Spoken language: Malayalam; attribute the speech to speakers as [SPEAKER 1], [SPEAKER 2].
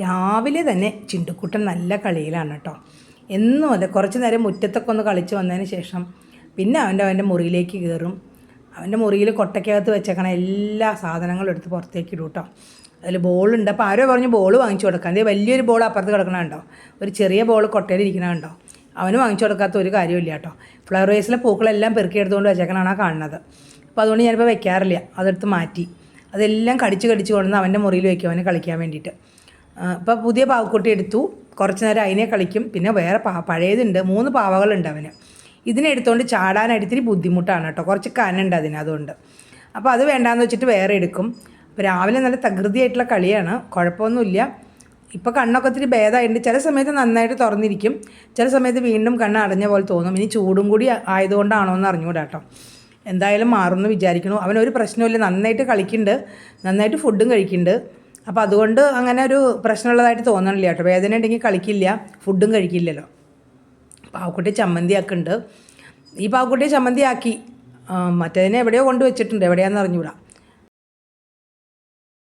[SPEAKER 1] രാവിലെ തന്നെ ചിണ്ടുക്കുട്ടൻ നല്ല കളിയിലാണ് കേട്ടോ. എന്നും അല്ല, കുറച്ച് നേരം മുറ്റത്തൊക്കെ ഒന്ന് കളിച്ച് വന്നതിന് ശേഷം പിന്നെ അവൻ്റെ മുറിയിലേക്ക് കയറും. അവൻ്റെ മുറിയിൽ കൊട്ടയ്ക്കകത്ത് വെച്ചേക്കണ എല്ലാ സാധനങ്ങളും എടുത്ത് പുറത്തേക്ക് ഇടും കേട്ടോ. അതിൽ ബോളുണ്ട്. അപ്പോൾ ആരോ പറഞ്ഞു ബോൾ വാങ്ങിച്ചു കൊടുക്കാൻ. അതേ വലിയൊരു ബോൾ അപ്പുറത്ത് കിടക്കണുണ്ടോ, ഒരു ചെറിയ ബോൾ കൊട്ടയിലിരിക്കണുണ്ടോ. അവന് വാങ്ങിച്ചു കൊടുക്കാത്ത ഒരു കാര്യമില്ല കേട്ടോ. ഫ്ലവർ വേസിലെ പൂക്കളെല്ലാം പെറുക്കി എടുത്തുകൊണ്ട് വെച്ചേക്കണാണ് ആ കാണുന്നത്. അപ്പോൾ അതുകൊണ്ട് ഞാനിപ്പോൾ വെക്കാറില്ല, അതെടുത്ത് മാറ്റി. അതെല്ലാം കടിച്ച് കൊണ്ടുവന്ന് അവൻ്റെ മുറിയിൽ വയ്ക്കും അവന് കളിക്കാൻ വേണ്ടിയിട്ട്. ഇപ്പോൾ പുതിയ പാവക്കുട്ടി എടുത്തു, കുറച്ച് നേരം അതിനെ കളിക്കും. പിന്നെ വേറെ പഴയതുണ്ട്, 3 പാവകളുണ്ട് അവന്. ഇതിനെ എടുത്തുകൊണ്ട് ചാടാനായിട്ട് ഇത്തിരി ബുദ്ധിമുട്ടാണ് കേട്ടോ, കുറച്ച് കനുണ്ട് അതിന്, അതുകൊണ്ട്. അപ്പോൾ അത് വേണ്ടാന്ന് വെച്ചിട്ട് വേറെ എടുക്കും. അപ്പോൾ രാവിലെ നല്ല തകൃതിയായിട്ടുള്ള കളിയാണ്, കുഴപ്പമൊന്നുമില്ല. ഇപ്പോൾ കണ്ണൊക്കെ ഒത്തിരി ഭേദമായിട്ടുണ്ട്. ചില സമയത്ത് നന്നായിട്ട് തുറന്നിരിക്കും, ചില സമയത്ത് വീണ്ടും കണ്ണ് അടഞ്ഞ പോലെ തോന്നും. ഇനി ചൂടും കൂടി ആയതുകൊണ്ടാണോ എന്ന് അറിഞ്ഞുകൂടാ കേട്ടോ. എന്തായാലും മാറുമെന്ന് വിചാരിക്കുന്നു. അവനൊരു പ്രശ്നമില്ല, നന്നായിട്ട് കളിക്കുന്നുണ്ട്, നന്നായിട്ട് ഫുഡും കഴിക്കുന്നുണ്ട്. അപ്പോൾ അതുകൊണ്ട് അങ്ങനെ ഒരു പ്രശ്നമുള്ളതായിട്ട് തോന്നണില്ല കേട്ടോ. വേദന ഉണ്ടെങ്കിൽ കളിക്കില്ല, ഫുഡും കഴിക്കില്ലല്ലോ. പാവക്കുട്ടി ചമ്മന്തി ആക്കുന്നുണ്ട്. ഈ പാവക്കുട്ടിയെ ചമ്മന്തി ആക്കി, മറ്റേതിനെ എവിടെയോ കൊണ്ട് വെച്ചിട്ടുണ്ട്, എവിടെയാണെന്ന് അറിഞ്ഞുകൂടാ.